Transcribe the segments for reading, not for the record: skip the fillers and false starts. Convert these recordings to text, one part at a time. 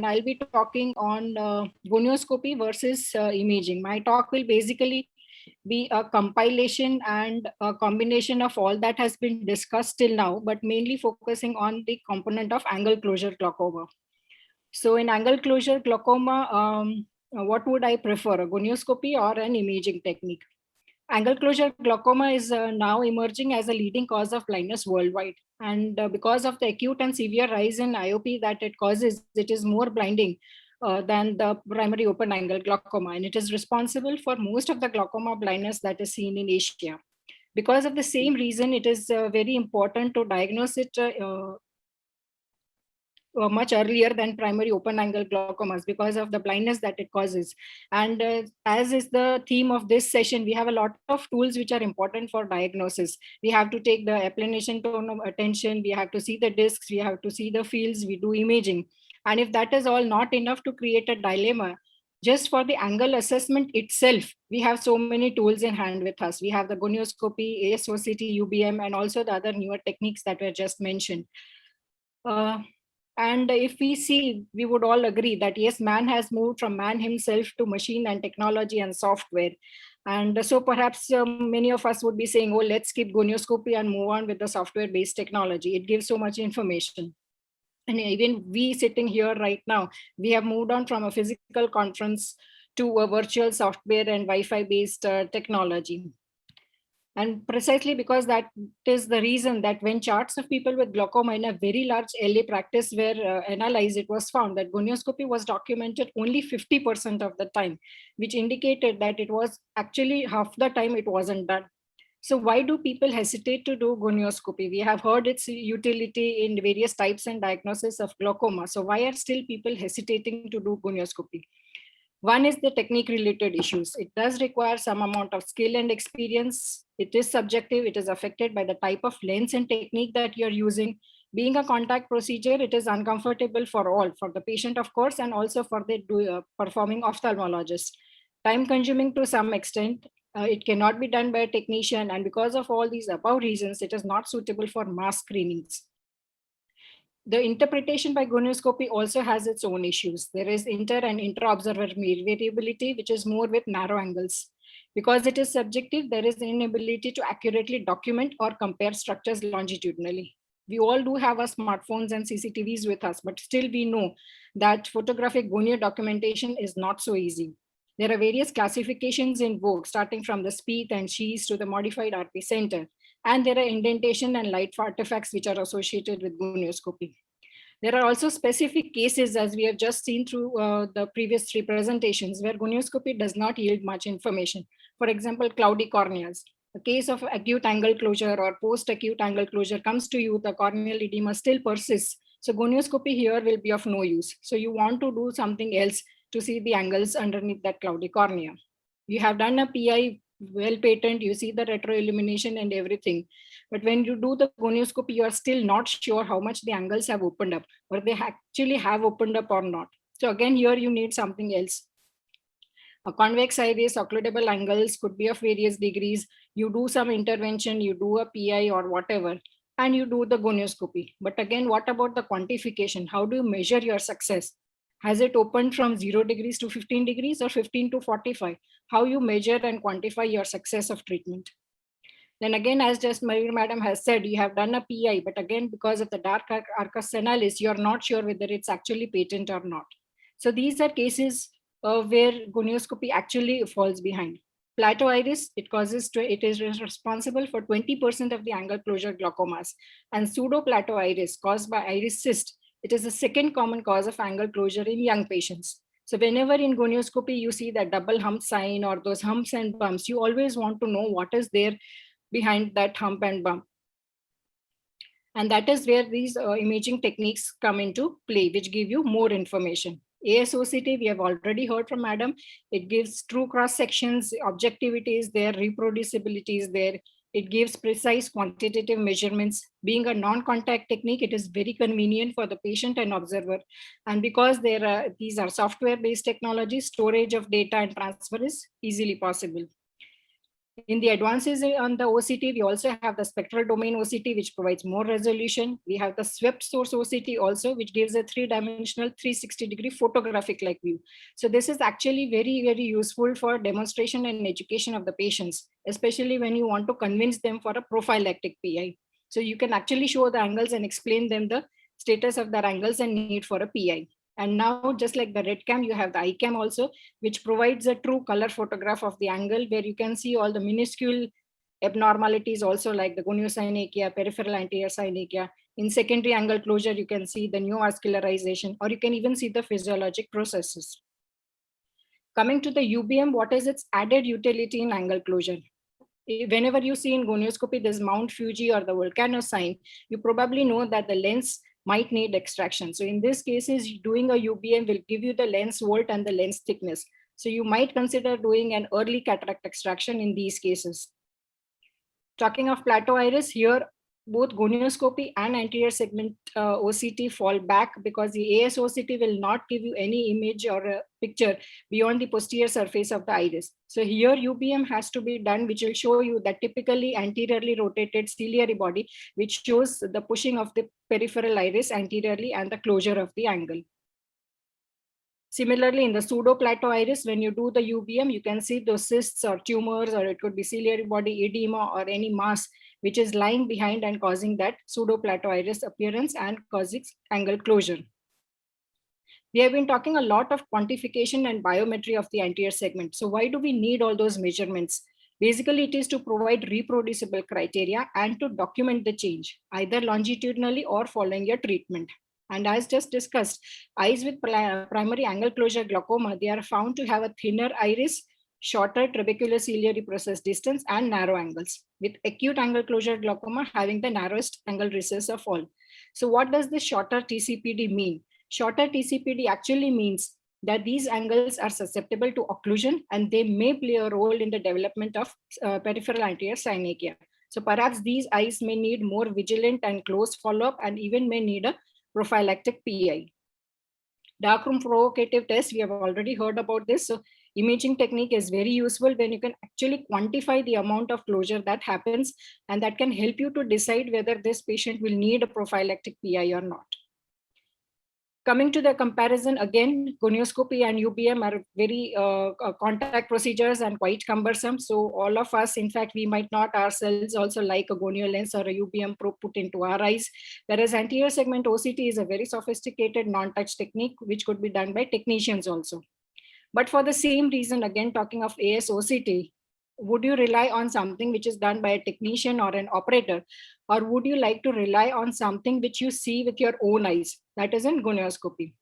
I'll be talking on gonioscopy versus imaging. My talk will basically be a compilation and a combination of all that has been discussed till now, but mainly focusing on the component of angle closure glaucoma. So in angle closure glaucoma, what would I prefer, a gonioscopy or an imaging technique? Angle closure glaucoma is now emerging as a leading cause of blindness worldwide. And because of the acute and severe rise in IOP that it causes, it is more blinding than the primary open angle glaucoma. And it is responsible for most of the glaucoma blindness that is seen in Asia. Because of the same reason, it is very important to diagnose it much earlier than primary open angle glaucomas because of the blindness that it causes. And as is the theme of this session, we have a lot of tools which are important for diagnosis. We have to take the applanation tone of attention, we have to see the discs, we have to see the fields, we do imaging. And if that is all not enough to create a dilemma, just for the angle assessment itself, we have so many tools in hand with us. We have the gonioscopy, ASOCT, UBM, and also the other newer techniques that were just mentioned. And if we see, we would all agree that yes, man has moved from man himself to machine and technology and software. And so perhaps many of us would be saying, oh, let's skip gonioscopy and move on with the software-based technology. It gives so much information. And even we sitting here right now, we have moved on from a physical conference to a virtual software and Wi-Fi based technology. And precisely because that is the reason that when charts of people with glaucoma in a very large LA practice were analyzed, it was found that gonioscopy was documented only 50% of the time, which indicated that it was actually half the time it wasn't done. So why do people hesitate to do gonioscopy? We have heard its utility in various types and diagnosis of glaucoma. So why are still people hesitating to do gonioscopy? One is the technique related issues. It does require some amount of skill and experience. It is subjective. It is affected by the type of lens and technique that you're using. Being a contact procedure, it is uncomfortable for all, for the patient, of course, and also for the performing ophthalmologist. Time consuming to some extent. It cannot be done by a technician. And because of all these above reasons, it is not suitable for mass screenings. The interpretation by gonioscopy also has its own issues. There is inter and intra-observer variability, which is more with narrow angles. Because it is subjective, there is the inability to accurately document or compare structures longitudinally. We all do have our smartphones and CCTVs with us, but still we know that photographic gonio documentation is not so easy. There are various classifications in vogue, starting from the Spieth and Shees to the modified RP center. And there are indentation and light artifacts which are associated with gonioscopy. There are also specific cases, as we have just seen through the previous three presentations, where gonioscopy does not yield much information. For example, cloudy corneas. A case of acute angle closure or post-acute angle closure comes to you, the corneal edema still persists. So gonioscopy here will be of no use. So you want to do something else to see the angles underneath that cloudy cornea. You have done a PI well patent, you see the retro illumination and everything. But when you do the gonioscopy, you are still not sure how much the angles have opened up, or they actually have opened up or not. So again, here you need something else. A convex iris, occludable angles could be of various degrees. You do some intervention, you do a PI or whatever, and you do the gonioscopy. But again, what about the quantification? How do you measure your success? Has it opened from 0 degrees to 15 degrees or 15 to 45? How you measure and quantify your success of treatment? Then again, as just Mayur Madam has said, you have done a PI, but again, because of the dark Arcus analysis, you're not sure whether it's actually patent or not. So these are cases where gonioscopy actually falls behind. Plateau iris, it is responsible for 20% of the angle closure glaucomas, and pseudo plateau iris caused by iris cyst, it is the second common cause of angle closure in young patients. So whenever in gonioscopy you see that double hump sign or those humps and bumps, you always want to know what is there behind that hump and bump. And that is where these imaging techniques come into play, which give you more information. ASOCT, we have already heard from Madam. It gives true cross sections, objectivity is there, reproducibility is there. It gives precise quantitative measurements. Being a non-contact technique, it is very convenient for the patient and observer. And because these are software-based technologies, storage of data and transfer is easily possible. In the advances on the OCT, we also have the spectral domain OCT, which provides more resolution. We have the swept source OCT also, which gives a three-dimensional 360-degree photographic-like view. So this is actually very, very useful for demonstration and education of the patients, especially when you want to convince them for a prophylactic PI. So you can actually show the angles and explain them the status of their angles and need for a PI. And now, just like the RedCam, you have the iCam also, which provides a true color photograph of the angle, where you can see all the minuscule abnormalities also, like the goniosynechia, peripheral anterior synechia. In secondary angle closure, you can see the neovascularization, or you can even see the physiologic processes. Coming to the UBM, what is its added utility in angle closure? Whenever you see in gonioscopy this Mount Fuji or the volcano sign, you probably know that the lens might need extraction. So in this cases, doing a UBM will give you the lens volt and the lens thickness. So you might consider doing an early cataract extraction in these cases. Talking of plateau iris, here both gonioscopy and anterior segment OCT fall back, because the AS OCT will not give you any image or a picture beyond the posterior surface of the iris. So here UBM has to be done, which will show you that typically anteriorly rotated ciliary body, which shows the pushing of the peripheral iris anteriorly and the closure of the angle. Similarly, in the pseudo plateau iris, when you do the UBM, you can see those cysts or tumors, or it could be ciliary body edema or any mass which is lying behind and causing that pseudo plateau iris appearance and causing angle closure. We have been talking a lot of quantification and biometry of the anterior segment. So why do we need all those measurements? Basically, it is to provide reproducible criteria and to document the change, either longitudinally or following your treatment. And as just discussed, eyes with primary angle closure glaucoma, they are found to have a thinner iris, shorter trabecular ciliary process distance, and narrow angles, with acute angle closure glaucoma having the narrowest angle recess of all. So what does the shorter TCPD mean? Shorter TCPD actually means that these angles are susceptible to occlusion, and they may play a role in the development of peripheral anterior synechia. So perhaps these eyes may need more vigilant and close follow-up, and even may need a prophylactic PI. Darkroom provocative test, we have already heard about this. So imaging technique is very useful when you can actually quantify the amount of closure that happens, and that can help you to decide whether this patient will need a prophylactic PI or not. Coming to the comparison, again, gonioscopy and UBM are very contact procedures and quite cumbersome. So all of us, in fact, we might not ourselves also like a gonio lens or a UBM probe put into our eyes. Whereas anterior segment OCT is a very sophisticated non-touch technique, which could be done by technicians also. But for the same reason, again, talking of AS OCT, would you rely on something which is done by a technician or an operator? Or would you like to rely on something which you see with your own eyes? That is in gonioscopy.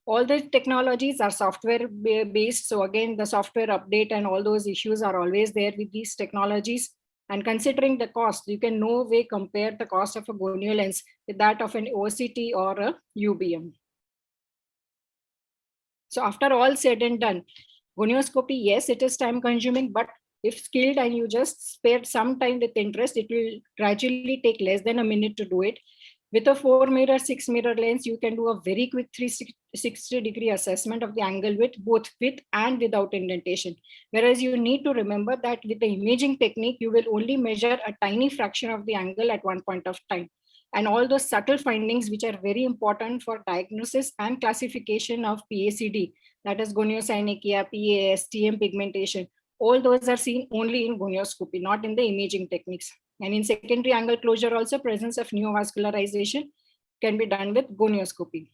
All the technologies are software based. So again, the software update and all those issues are always there with these technologies. And considering the cost, you can no way compare the cost of a gonio lens with that of an OCT or a UBM. So after all said and done, gonioscopy, yes, it is time consuming, but if skilled and you just spare some time with interest, it will gradually take less than a minute to do it. With a 4-mirror, 6-mirror lens, you can do a very quick 360-degree assessment of the angle width, both with and without indentation. Whereas you need to remember that with the imaging technique, you will only measure a tiny fraction of the angle at one point of time. And all those subtle findings, which are very important for diagnosis and classification of PACD, that is goniosynechia, PAS, TM pigmentation, all those are seen only in gonioscopy, not in the imaging techniques. And in secondary angle closure also, presence of neovascularization can be done with gonioscopy.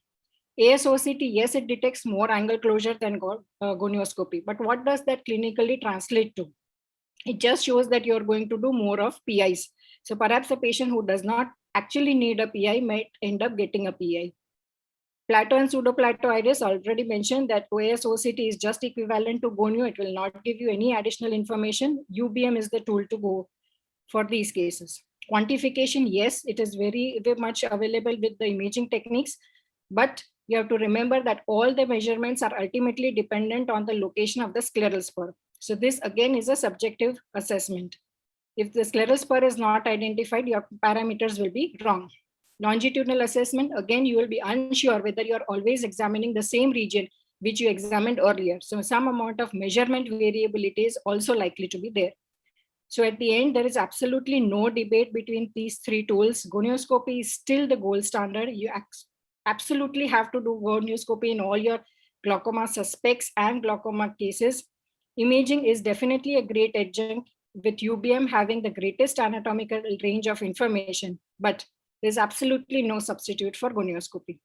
ASOCT, yes, it detects more angle closure than gonioscopy, but what does that clinically translate to? It just shows that you're going to do more of PIs. So perhaps a patient who does not actually need a PI might end up getting a PI. Plateau and pseudoplateau iris, already mentioned that OAS-OCT is just equivalent to gonio. It will not give you any additional information. UBM is the tool to go for these cases. Quantification, yes, it is very much available with the imaging techniques, but you have to remember that all the measurements are ultimately dependent on the location of the scleral spur. So this again is a subjective assessment. If the scleral spur is not identified, your parameters will be wrong. Longitudinal assessment, again, you will be unsure whether you're always examining the same region which you examined earlier. So some amount of measurement variability is also likely to be there. So at the end, there is absolutely no debate between these three tools. Gonioscopy is still the gold standard. You absolutely have to do gonioscopy in all your glaucoma suspects and glaucoma cases. Imaging is definitely a great adjunct, with UBM having the greatest anatomical range of information, but there's absolutely no substitute for gonioscopy.